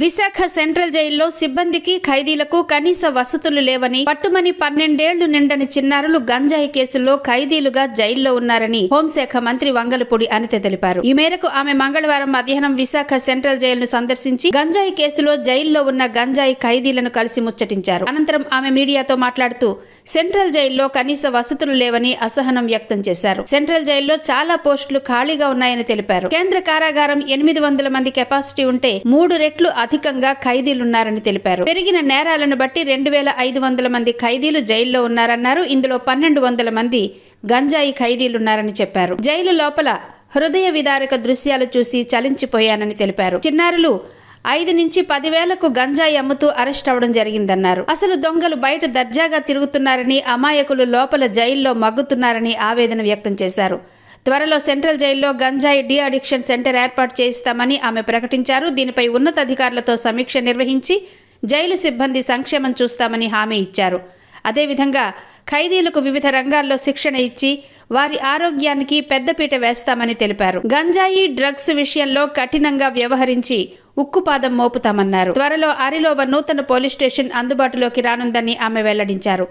Visakha central జైల్లో సిబ్బందికి ఖైదీలకు కనీస వసతులు లేవని పట్టుమని 12 ఏళ్లు నిండని చిన్నారులు గంజాయి కేసుల్లో ఖైదీలుగా జైల్లో ఉన్నారని హోంశాఖ మంత్రి వంగలపూడి అనిత తెలిపారు. ఈ మేరకు ఆమె మంగళవారం మధ్యాహ్నం విశాఖ సెంట్రల్ జైలును సందర్శించి గంజాయి కేసులో జైల్లో ఉన్న గంజాయి ఖైదీలను కలిసి ముచ్చటించారు. అనంతరం ఆమె మీడియాతో మాట్లాడుతూ సెంట్రల్ జైల్లో కనీస వసతులు లేవని అసహనం వ్యక్తం చేశారు. సెంట్రల్ జైల్లో చాలా పోస్టులు ఖాళీగా ఉన్నాయని తెలిపారు. కేంద్ర కారాగారం 800 మంది కెపాసిటీ ఉంటే 3 రెట్లు అధికంగా ఖైదీలున్నారని తెలిపారు. పెరిగిన నేరాలను బట్టి 2500 మంది ఖైదీలు జైల్లో ఉన్నారన్నారు. ఇందులో 1200 మంది గంజాయి ఖైదీలున్నారని చెప్పారు. జైలు లోపల హృదయ విదారక దృశ్యాలు చూసి చలించిపోయానని తెలిపారు. చిన్నారులు 5 నుంచి 10,000కు గంజాయి అమ్ముతూ అరెస్ట్ అవడం జరిగిందన్నారు. అసలు దొంగలు బయట దర్జాగా తిరుగుతున్నారని, అమాయకులు లోపల జైల్లో మగ్గుతున్నారని ఆవేదన వ్యక్తం చేశారు. త్వరలో సెంట్రల్ జైల్లో గంజాయి డి అడిక్షన్ సెంటర్ ఏర్పాటు చేయిస్తామని ఆమె ప్రకటించారు. దీనిపై ఉన్నతాధికారులతో సమీక్ష నిర్వహించి జైలు సిబ్బంది సంక్షేమం చూస్తామని హామీ ఇచ్చారు. అదేవిధంగా ఖైదీలకు వివిధ రంగాల్లో శిక్షణ ఇచ్చి వారి ఆరోగ్యానికి పెద్దపీట వేస్తామని తెలిపారు. గంజాయి డ్రగ్స్ విషయంలో కఠినంగా వ్యవహరించి ఉక్కుపాదం మోపుతామన్నారు. త్వరలో అరిలోవ నూతన పోలీస్ స్టేషన్ అందుబాటులోకి రానుందని ఆమె వెల్లడించారు.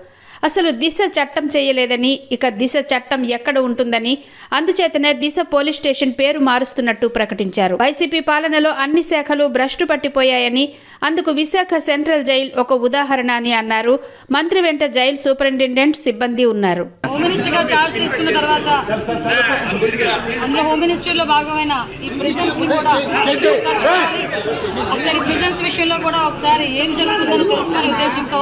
అసలు దిశ చట్టం చేయలేదని, ఇక దిశ చట్టం ఎక్కడ ఉంటుందని, అందుచేతనే దిశ పోలీస్ స్టేషన్ పేరు మారుస్తున్నట్టు ప్రకటించారు. వైసీపీ పాలనలో అన్ని శాఖలు భ్రష్టు పట్టిపోయాయని, అందుకు విశాఖ సెంట్రల్ జైల్ ఒక ఉదాహరణ అని అన్నారు. మంత్రి వెంట జైల్ సూపరింటెండెంట్ సిబ్బంది ఉన్నారు. హోమ్ మినిస్టర్గా చార్జ్ తీసుకున్న తర్వాత అందులో హోమ్ మినిస్టర్లో భాగమైన ఈ ప్రిజన్స్ ఒకసారి ప్రిజన్స్ విషయంలో కూడా ఒకసారి ఏం జరుగుతుందని తెలుసుకునే ఉద్దేశంతో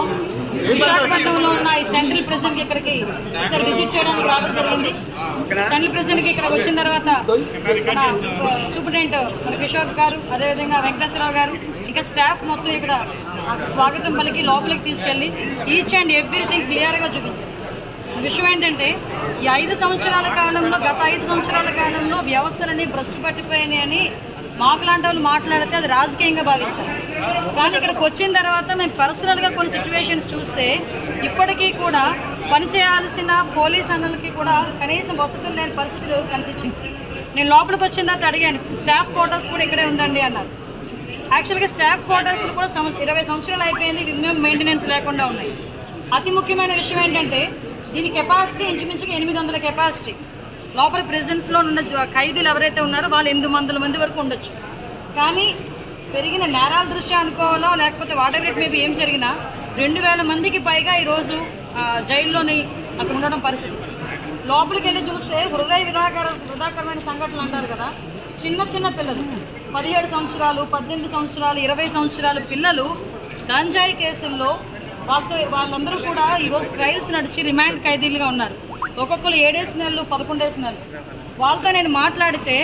విశాఖపట్నంలో ఉన్న ఈ సెంట్రల్ ప్రిజన్ కి ఇక్కడికి ఒకసారి విజిట్ చేయడానికి రావడం జరిగింది. సెంట్రల్ ప్రిజన్ కి ఇక్కడ వచ్చిన తర్వాత మన సూపరింటెండెంట్ మన కిషోర్ గారు, అదేవిధంగా వెంకటేశ్వరరావు గారు, ఇంకా స్టాఫ్ మొత్తం ఇక్కడ స్వాగతం పలికి లోపలికి తీసుకెళ్లి ఈచ్ అండ్ ఎవ్రీథింగ్ క్లియర్ గా చూపించారు. విషయం ఏంటంటే ఈ 5 సంవత్సరాల కాలంలో, గత 5 సంవత్సరాల కాలంలో వ్యవస్థలన్నీ భ్రష్టు పట్టిపోయినాయి అని మాకులాంటి వాళ్ళు మాట్లాడితే అది రాజకీయంగా భావిస్తారు. కానీ ఇక్కడికి వచ్చిన తర్వాత మేము పర్సనల్గా కొన్ని సిచ్యువేషన్స్ చూస్తే ఇప్పటికీ కూడా పనిచేయాల్సిన పోలీస్ అన్నలకి కూడా కనీసం వసతులు లేని పరిస్థితి రోజు కనిపించింది. నేను లోపలికి వచ్చిన తర్వాత అడిగాను, స్టాఫ్ క్వార్టర్స్ కూడా ఇక్కడే ఉందండి అన్నారు. యాక్చువల్గా స్టాఫ్ క్వార్టర్స్ కూడా 20 సంవత్సరాలు అయిపోయింది, మేము మెయింటెనెన్స్ లేకుండా ఉన్నాయి. అతి ముఖ్యమైన విషయం ఏంటంటే దీని కెపాసిటీ ఇంచుమించుగా 800 కెపాసిటీ. లోపల ప్రిజన్స్లో ఉన్న ఖైదీలు ఎవరైతే ఉన్నారో వాళ్ళు 800 మంది వరకు ఉండొచ్చు. కానీ పెరిగిన నేరాల దృష్ట్యా అనుకోవాలో లేకపోతే వాటర్ రేట్ మేబీ ఏం జరిగినా 2000 మందికి పైగా ఈరోజు జైల్లోని అక్కడ ఉండడం పరిస్థితి. లోపలికి వెళ్ళి చూస్తే హృదయ విధాకరమైన సంఘటనలు అంటారు కదా. చిన్న చిన్న పిల్లలు 17 సంవత్సరాలు, 18 సంవత్సరాలు, 20 సంవత్సరాల పిల్లలు గంజాయి కేసుల్లో వాళ్ళందరూ కూడా ఈరోజు ట్రయల్స్ నడిచి రిమాండ్ ఖైదీలుగా ఉన్నారు. ఒక్కొక్కరు 7 నెలలు, 11 నెలలు. వాళ్ళతో నేను మాట్లాడితే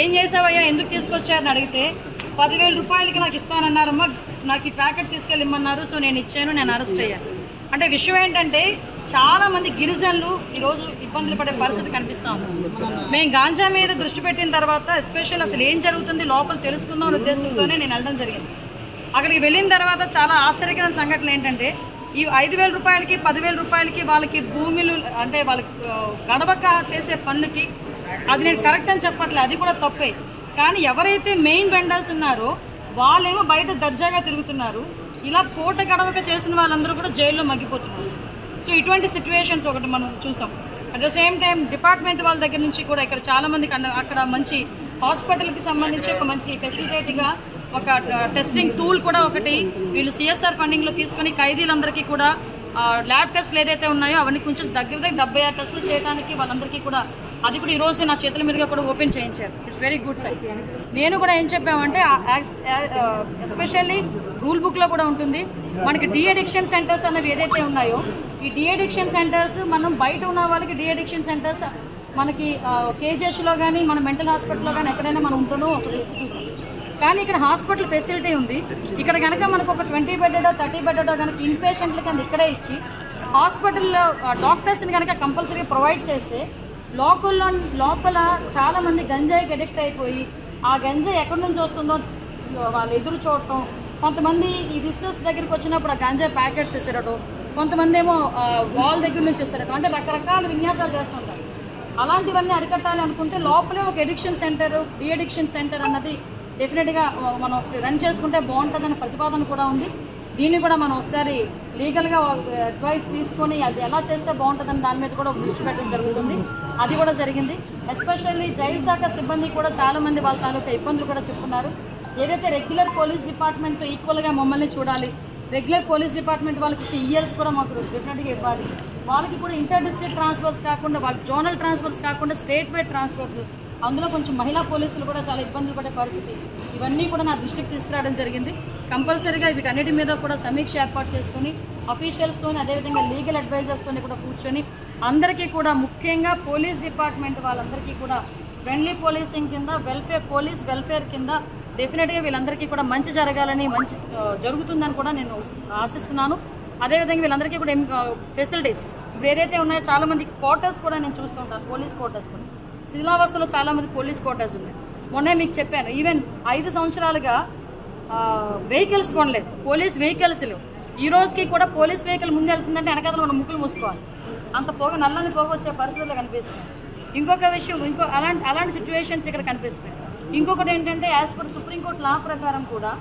ఏం చేసావయ్యా, ఎందుకు తీసుకొచ్చారని అడిగితే 10,000 రూపాయలకి నాకు ఇస్తానన్నారమ్మా, నాకు ఈ ప్యాకెట్ తీసుకెళ్ళిమ్మన్నారు, సో నేను ఇచ్చాను, నేను అరెస్ట్ అయ్యాను. అంటే విషయం ఏంటంటే చాలామంది గిరిజనులు ఈరోజు ఇబ్బందులు పడే పరిస్థితి కనిపిస్తూ ఉంది. మేము గాంజా మీద దృష్టి పెట్టిన తర్వాత ఎస్పెషల్ అసలు ఏం జరుగుతుంది లోపల తెలుసుకుందాం అనే ఉద్దేశంతోనే నేను వెళ్ళడం జరిగింది. అక్కడికి వెళ్ళిన తర్వాత చాలా ఆశ్చర్యకరమైన సంఘటనలు ఏంటంటే ఈ 5,000 రూపాయలకి 10,000 రూపాయలకి వాళ్ళకి భూములు అంటే వాళ్ళకి గడవక చేసే పనులకి అది నేను కరెక్ట్ అని చెప్పట్లేదు, అది కూడా తప్పే. కానీ ఎవరైతే మెయిన్ వెండర్స్ ఉన్నారో వాళ్ళేమో బయట దర్జాగా తిరుగుతున్నారు. ఇలా పూట గడవక చేసిన వాళ్ళందరూ కూడా జైల్లో మగ్గిపోతున్నారు. సో ఇటువంటి సిచ్యువేషన్స్ ఒకటి మనం చూసాం. At the same time department వాళ్ళ దగ్గర నుంచి కూడా ఇక్కడ చాలామందికి అక్కడ మంచి హాస్పిటల్కి సంబంధించి ఒక మంచి ఫెసిలిటేట్గా ఒక టెస్టింగ్ టూల్ కూడా ఒకటి వీళ్ళు సిఎస్ఆర్ ఫండింగ్లో తీసుకొని ఖైదీలందరికీ కూడా ల్యాబ్ టెస్ట్లు ఏదైతే ఉన్నాయో అవన్నీ కొంచెం దగ్గర 76 టెస్టులు చేయడానికి వాళ్ళందరికీ కూడా అది కూడా ఈరోజు నా చేతుల మీదుగా కూడా ఓపెన్ చేయించారు. It's very good side. నేను కూడా ఏం చెప్పామంటే ఎస్పెషల్లీ రూల్ బుక్లో కూడా ఉంటుంది మనకి డి అడిక్షన్ సెంటర్స్ అన్నవి ఏదైతే ఉన్నాయో ఈ డి అడిక్షన్ సెంటర్స్ మనం బయట ఉన్న వాళ్ళకి డి అడిక్షన్ సెంటర్స్ మనకి కేజీహెచ్లో కానీ మన మెంటల్ హాస్పిటల్లో కానీ ఎక్కడైనా మనం ఉంటుందో చూసాం. కానీ ఇక్కడ హాస్పిటల్ ఫెసిలిటీ ఉంది. ఇక్కడ కనుక మనకు ఒక 20 బెడ్డో 30 బెడ్డో కనుక ఇన్పేషెంట్ల కింద ఇక్కడే ఇచ్చి హాస్పిటల్లో డాక్టర్స్ని కనుక కంపల్సరీగా ప్రొవైడ్ చేస్తే లోపల చాలామంది గంజాయికి అడిక్ట్ అయిపోయి ఆ గంజాయి ఎక్కడి నుంచి వస్తుందో వాళ్ళు ఎదురు చూడటం, కొంతమంది ఈ విజిటర్స్ దగ్గరికి వచ్చినప్పుడు ఆ గంజాయి ప్యాకెట్స్ ఇస్తారటం, కొంతమంది ఏమో వాల్ దగ్గర నుంచి ఇస్తారటం, అంటే రకరకాల విన్యాసాలు చేస్తుంటారు. అలాంటివన్నీ అరికట్టాలి అనుకుంటే లోపలే ఒక addiction centre, de addiction centre అన్నది డెఫినెట్గా మనం రన్ చేసుకుంటే బాగుంటుందనే ప్రతిపాదన కూడా ఉంది. దీన్ని కూడా మనం ఒకసారి లీగల్గా అడ్వైస్ తీసుకొని అది ఎలా చేస్తే బాగుంటుందని దాని మీద కూడా దృష్టి పెట్టడం జరుగుతుంది. అది కూడా జరిగింది. ఎస్పెషల్లీ జైలు శాఖ సిబ్బంది కూడా చాలామంది వాళ్ళ తాలూకా ఇబ్బందులు కూడా చెప్పుకున్నారు. ఏదైతే రెగ్యులర్ పోలీస్ డిపార్ట్మెంట్ ఈక్వల్గా మమ్మల్ని చూడాలి, రెగ్యులర్ పోలీస్ డిపార్ట్మెంట్ వాళ్ళకి ఇచ్చే ఇయర్స్ కూడా మాకు డెఫినెట్గా ఇవ్వాలి, వాళ్ళకి కూడా ఇంటర్ డిస్ట్రిక్ట్ ట్రాన్స్ఫర్స్ కాకుండా వాళ్ళకి జోనల్ ట్రాన్స్ఫర్స్ కాకుండా స్టేట్ వైడ్ ట్రాన్స్ఫర్స్, అందులో కొంచెం మహిళా పోలీసులు కూడా చాలా ఇబ్బందులు పడే పరిస్థితి, ఇవన్నీ కూడా నా దృష్టికి తీసుకురావడం జరిగింది. కంపల్సరీగా వీటన్నిటి మీద కూడా సమీక్ష ఏర్పాటు చేసుకుని అఫీషియల్స్తోని అదేవిధంగా లీగల్ అడ్వైజర్స్తోని కూడా కూర్చొని అందరికీ కూడా ముఖ్యంగా పోలీస్ డిపార్ట్మెంట్ వాళ్ళందరికీ కూడా ఫ్రెండ్లీ పోలీసింగ్ కింద పోలీస్ వెల్ఫేర్ కింద డెఫినెట్గా వీళ్ళందరికీ కూడా మంచి జరగాలని మంచి జరుగుతుందని కూడా నేను ఆశిస్తున్నాను. అదేవిధంగా వీళ్ళందరికీ కూడా ఫెసిలిటీస్ ఇప్పుడు ఏదైతే ఉన్నాయో చాలామందికి క్వార్టర్స్ కూడా నేను చూస్తుంటాను. పోలీస్ క్వార్టర్స్ కూడా శిథిలావస్థలో చాలామంది పోలీస్ క్వార్టర్స్ ఉన్నాయి. మొన్నే మీకు చెప్పాను, ఈవెన్ 5 సంవత్సరాలుగా వెహికల్స్ కొనలేదు, పోలీస్ వెహికల్స్ లేవు. ఈ రోజుకి కూడా పోలీస్ వెహికల్ ముందు వెళ్తుందంటే వెనకాల మనం ముక్కులు మూసుకోవాలి, అంత నల్లని పొగ వచ్చే పరిస్థితుల్లో కనిపిస్తుంది. ఇంకొక విషయం అలాంటి సిచ్యువేషన్స్ ఇక్కడ కనిపిస్తున్నాయి. ఇంకొకటి ఏంటంటే యాజ్ పర్ సుప్రీంకోర్టు లా ప్రకారం కూడా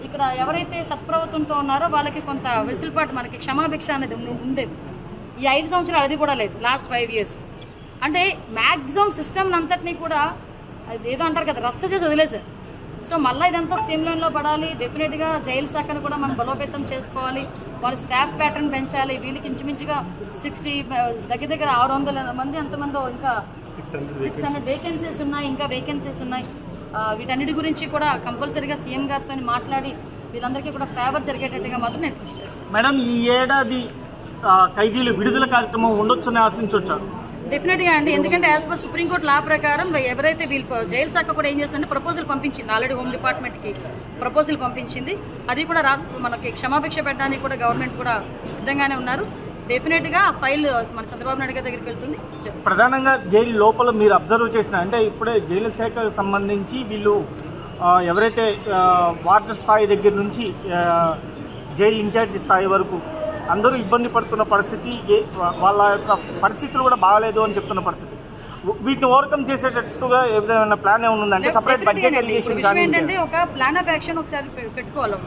ఇక్కడ ఎవరైతే సత్ప్రవర్తనతో ఉన్నారో వాళ్ళకి కొంత వెసులుబాటు మనకి క్షమాభిక్ష అనేది ఉండేది. ఈ 5 సంవత్సరాలు అది కూడా లేదు, లాస్ట్ 5 years. అంటే మ్యాక్సిమం సిస్టమ్ అంతటినీ కూడా అది ఏదో అంటారు కదా రచ్చ చేసి వదిలేసారు. సో మళ్ళీ ఇదంతా స్ట్రీమ్ లైన్లో పడాలి. డెఫినెట్గా జైలు శాఖను కూడా మనం బలోపేతం చేసుకోవాలి, వాళ్ళ స్టాఫ్ ప్యాటర్న్ పెంచాలి. వీళ్ళకి ఇంచుమించుగా 60 దగ్గర 600 మంది అంతమంది, ఇంకా 600 వేకెన్సీస్ ఉన్నాయి, ఇంకా వేకెన్సీస్ ఉన్నాయి. వీటన్నిటి గురించి కూడా కంపల్సరీగా సీఎం గారితో మాట్లాడి వీళ్ళందరికీ కూడా ఫేవర్ జరిగేటట్టుగా మాత్రం నేను కృషి చేస్తాను. మేడం, ఈ ఏడాది ఖైదీలు విడుదల కార్యక్రమం ఉండొచ్చని ఆశించవచ్చా? డెఫినెట్గా అండి, ఎందుకంటే యాజ్ పర్ సుప్రీంకోర్టు లా ప్రకారం ఎవరైతే వీళ్ళు జైలు శాఖ కూడా ఏం చేస్తుందంటే ప్రపోజల్ పంపించింది, ఆల్రెడీ హోమ్ డిపార్ట్మెంట్కి ప్రపోజల్ పంపించింది. అది కూడా మనకి క్షమాభిక్ష పెట్టడానికి కూడా గవర్నమెంట్ కూడా సిద్ధంగానే ఉన్నారు. డెఫినెట్గా ఆ ఫైల్ మన చంద్రబాబు నాయుడు గారి దగ్గరికి వెళ్తుంది. ప్రధానంగా జైలు లోపల మీరు అబ్జర్వ్ చేసిన అంటే ఇప్పుడే జైలు శాఖకు సంబంధించి వీళ్ళు ఎవరైతే వార్డు స్థాయి దగ్గర నుంచి జైలు ఇన్ఛార్జి స్థాయి వరకు అందరూ ఇబ్బంది పడుతున్న పరిస్థితి, వాళ్ళ యొక్క పరిస్థితులు కూడా బాగాలేదు అని చెప్తున్న పరిస్థితి. వీటిని ఓవర్కమ్ చేసేటట్టుగా ఏదైనా ప్లాన్ ఏమైనా ఉందంటే సపరేట్ బడ్జెట్ ఏంటంటే ఒక ప్లాన్ ఆఫ్ యాక్షన్ ఒకసారి పెట్టుకోవాలి.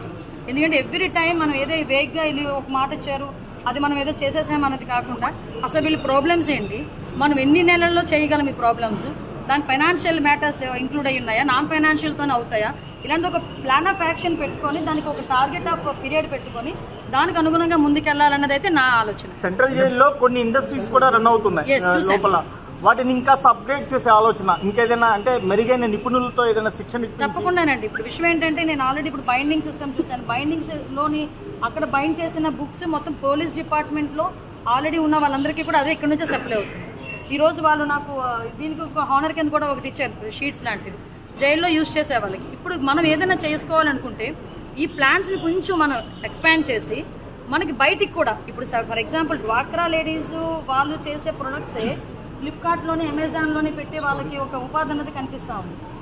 ఎందుకంటే ఎవ్రీ టైం మనం ఏదో వేగ్గా వెళ్ళి ఒక మాట ఇచ్చారు అది మనం ఏదో చేసేసామన్నది కాకుండా అసలు వీళ్ళ ప్రాబ్లమ్స్ ఏంటి, మనం ఎన్ని నెలల్లో చేయగలం ఈ ప్రాబ్లమ్స్, దాని ఫైనాన్షియల్ మ్యాటర్స్ ఇంక్లూడ్ అయ్యి ఉన్నాయా, నాన్ ఫైనాన్షియల్తోనే అవుతాయా, ఇలాంటి ఒక ప్లాన్ ఆఫ్ యాక్షన్ పెట్టుకొని దానికి ఒక టార్గెట్ ఆఫ్ పీరియడ్ పెట్టుకొని దానికి అనుగుణంగా ముందుకెళ్లాలన్నది అయితే నా ఆలోచన. సెంట్రల్ జైల్లో కొన్ని ఇండస్ట్రీస్ కూడా రన్ అవుతున్నాయి లోపల, వాటిని ఇంకా అప్గ్రేడ్ చేసే ఆలోచన, ఇంకేదైనా అంటే మెరుగైన నిపుణులతో ఏదైనా శిక్షణ తప్పకుండానండి. ఇప్పుడు విషయం ఏంటంటే నేను ఆల్రెడీ ఇప్పుడు బైండింగ్ సిస్టమ్ చూశాను. బైండింగ్స్ లోని అక్కడ బైండ్ చేసిన బుక్స్ మొత్తం పోలీస్ డిపార్ట్మెంట్లో ఆల్రెడీ ఉన్న వాళ్ళందరికీ కూడా అదే ఇక్కడ నుంచే సప్లై అవుతుంది. ఈరోజు వాళ్ళు నాకు దీనికి ఒక హానర్ కింద కూడా ఒకటి ఇచ్చారు, షీట్స్ లాంటివి జైల్లో యూజ్ చేసే వాళ్ళకి. ఇప్పుడు మనం ఏదైనా చేసుకోవాలనుకుంటే ఈ ప్లాన్స్ని కొంచెం మనం ఎక్స్పాండ్ చేసి మనకి బయటికి కూడా ఇప్పుడు ఫర్ ఎగ్జాంపుల్ డ్వాక్రా లేడీస్ వాళ్ళు చేసే ప్రొడక్ట్సే ఫ్లిప్కార్ట్లోని అమెజాన్లోని పెట్టి వాళ్ళకి ఒక ఉపాధి అన్నది కనిపిస్తూ ఉంది.